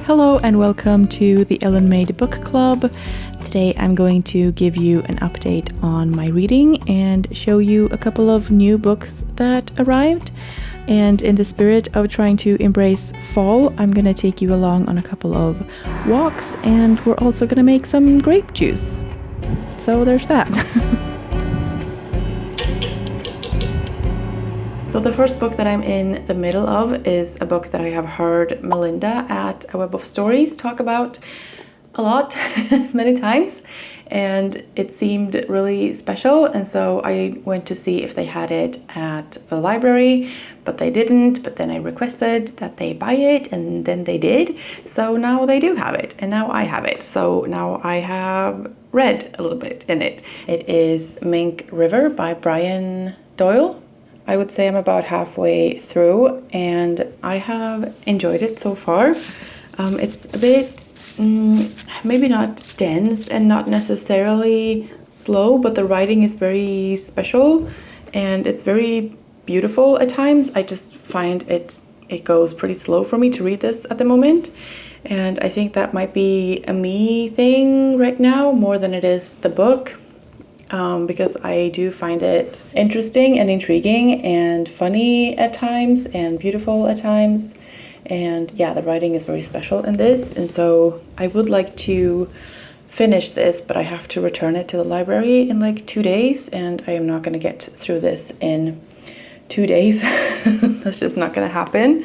Hello and welcome to the Ellenmade Book Club. Today I'm going to give you an update on my reading and show you a couple of new books that arrived. And in the spirit of trying to embrace fall, I'm going to take you along on a couple of walks, and we're also going to make some grape juice. So there's that. So the first book that I'm in the middle of is a book that I have heard Melinda at A Web of Stories talk about a lot, many times, and it seemed really special, and so I went to see if they had it at the library, but they didn't. But then I requested that they buy it, and then they did, so now they do have it, and now I have it. So now I have read a little bit in it. It is Mink River by Doyle. I would say I'm about halfway through, and I have enjoyed it so far. It's a bit, maybe not dense and not necessarily slow, but the writing is very special and it's very beautiful at times. I just find it goes pretty slow for me to read this at the moment. And I think that might be a me thing right now more than it is the book. Because I do find it interesting and intriguing and funny at times and beautiful at times. And yeah, the writing is very special in this. And so I would like to finish this, but I have to return it to the library in like 2 days. And I am not going to get through this in 2 days. That's just not going to happen.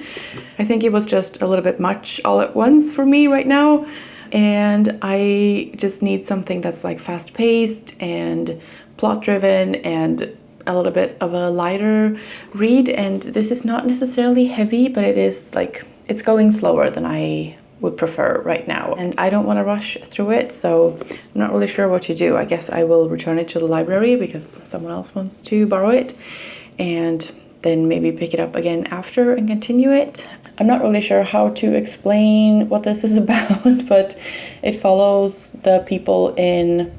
I think it was just a little bit much all at once for me right now. And I just need something that's like fast-paced and plot-driven and a little bit of a lighter read. And this is not necessarily heavy, but it is like, it's going slower than I would prefer right now. And I don't want to rush through it, so I'm not really sure what to do. I guess I will return it to the library because someone else wants to borrow it, and then maybe pick it up again after and continue it. I'm not really sure how to explain what this is about, but it follows the people in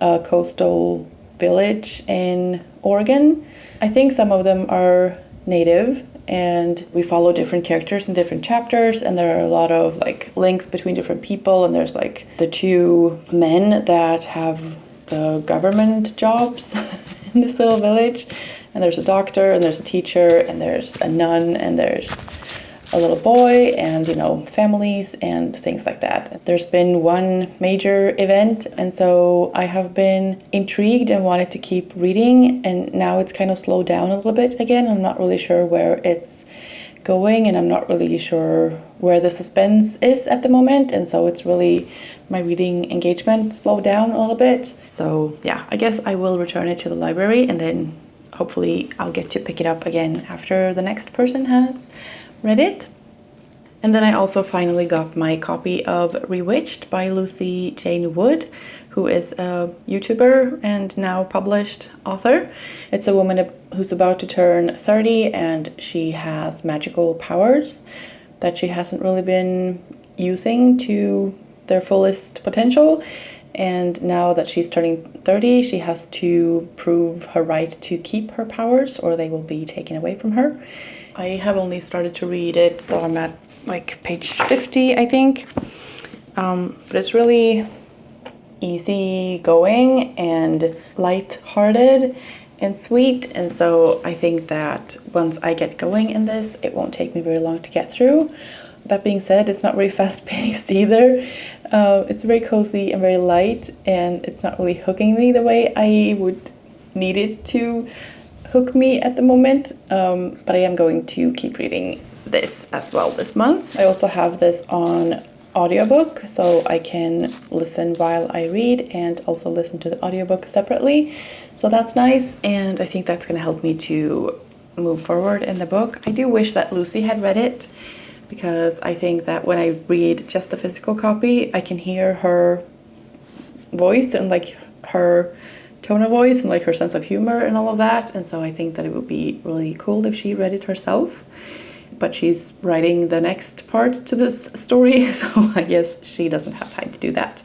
a coastal village in Oregon. I think some of them are native, and we follow different characters in different chapters, and there are a lot of like links between different people, and there's like the two men that have the government jobs in this little village, and there's a doctor, and there's a teacher, and there's a nun, and there's a little boy, and families and things like that. There's been one major event, and so I have been intrigued and wanted to keep reading, and now it's kind of slowed down a little bit again. I'm not really sure where it's going, and I'm not really sure where the suspense is at the moment, and so it's really my reading engagement slowed down a little bit. So yeah, I guess I will return it to the library, and then hopefully I'll get to pick it up again after the next person has read it. And then I also finally got my copy of Rewitched by Lucy Jane Wood, who is a YouTuber and now published author. It's a woman who's about to turn 30, and she has magical powers that she hasn't really been using to their fullest potential. And now that she's turning 30, she has to prove her right to keep her powers, or they will be taken away from her. I have only started to read it, so I'm at like page 50, I think. But it's really easy going and light-hearted and sweet. And so I think that once I get going in this, it won't take me very long to get through. That being said, it's not really fast-paced either. It's very cozy and very light, and it's not really hooking me the way I would need it to hook me at the moment, but I am going to keep reading this as well this month. I also have this on audiobook, so I can listen while I read and also listen to the audiobook separately. So that's nice, and I think that's going to help me to move forward in the book. I do wish that Lucy had read it, because I think that when I read just the physical copy, I can hear her voice and like her tone of voice and like her sense of humor and all of that. And so I think that it would be really cool if she read it herself. But she's writing the next part to this story, so I guess she doesn't have time to do that.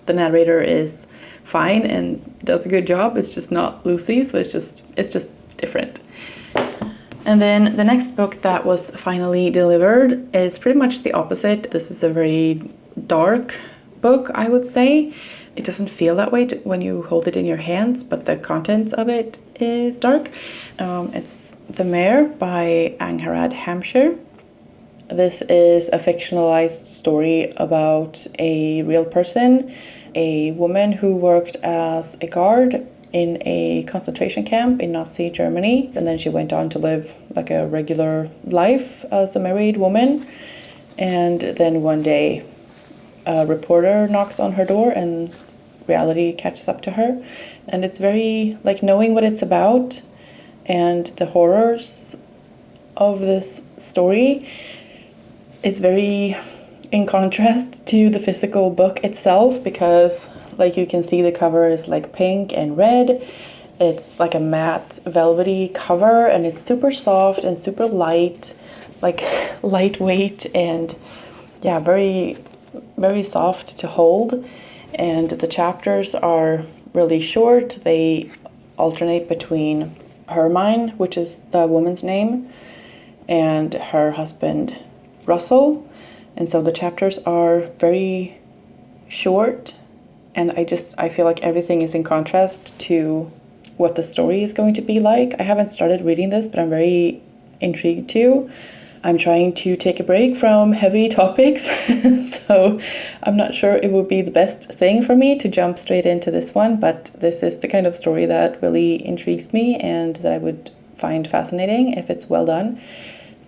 The narrator is fine and does a good job. It's just not Lucy, so it's just different. And then the next book that was finally delivered is pretty much the opposite. This is a very dark book, I would say. It doesn't feel that way when you hold it in your hands, but the contents of it is dark. It's The Mare by Angharad, Hampshire. This is a fictionalized story about a real person, a woman who worked as a guard in a concentration camp in Nazi Germany. And then she went on to live like a regular life as a married woman. And then one day a reporter knocks on her door and reality catches up to her. And it's very, like, knowing what it's about and the horrors of this story is very in contrast to the physical book itself, because like you can see the cover is like pink and red. It's like a matte velvety cover and it's super soft and super light, like lightweight, and yeah, very, very soft to hold. And the chapters are really short. They alternate between Hermine, which is the woman's name, and her husband Russell. And so the chapters are very short, and I feel like everything is in contrast to what the story is going to be like. I haven't started reading this, but I'm very intrigued too. I'm trying to take a break from heavy topics, so I'm not sure it would be the best thing for me to jump straight into this one, but this is the kind of story that really intrigues me and that I would find fascinating if it's well done.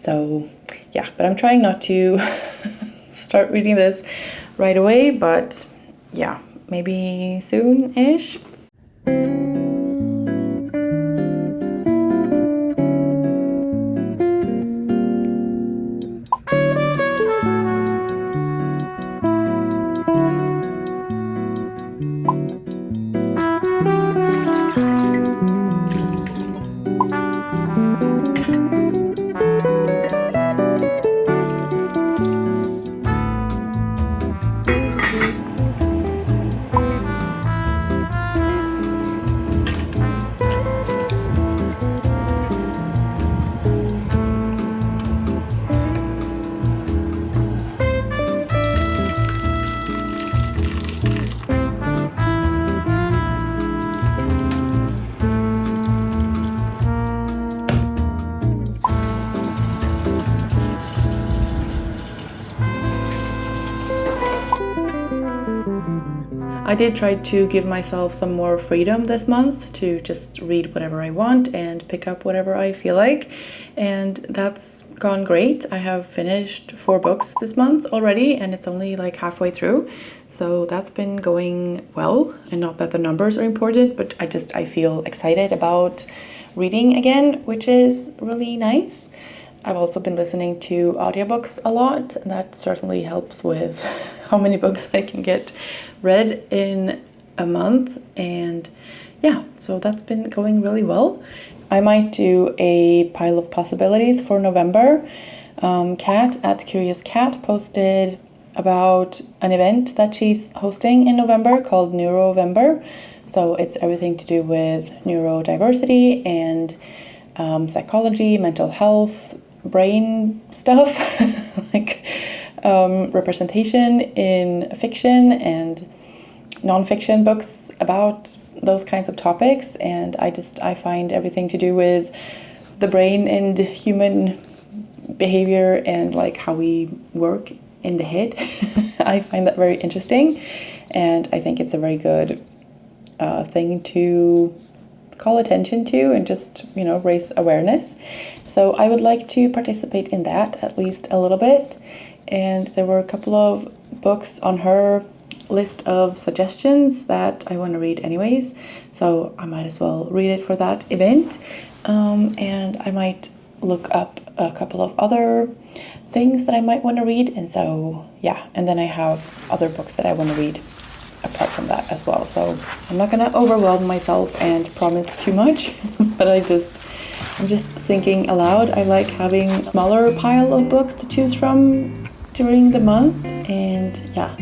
So yeah, but I'm trying not to start reading this right away, but yeah, maybe soon-ish. I did try to give myself some more freedom this month to just read whatever I want and pick up whatever I feel like, and that's gone great. I have finished 4 books this month already, and it's only like halfway through, so that's been going well. And not that the numbers are important, but I feel excited about reading again, which is really nice. I've also been listening to audiobooks a lot, and that certainly helps with how many books I can get read in a month. And yeah, so that's been going really well. I might do a pile of possibilities for November. Kat at Curious Cat posted about an event that she's hosting in November called Neurovember. So it's everything to do with neurodiversity and psychology, mental health, brain stuff, like representation in fiction and non-fiction books about those kinds of topics. And I find everything to do with the brain and human behavior and like how we work in the head. I find that very interesting, and I think it's a very good thing to call attention to and just, raise awareness. So I would like to participate in that at least a little bit. And there were a couple of books on her list of suggestions that I want to read anyways, so I might as well read it for that event. And I might look up a couple of other things that I might want to read, and so yeah, and then I have other books that I want to read apart from that as well. So I'm not gonna overwhelm myself and promise too much, but I'm just thinking aloud. I like having a smaller pile of books to choose from during the month, and yeah.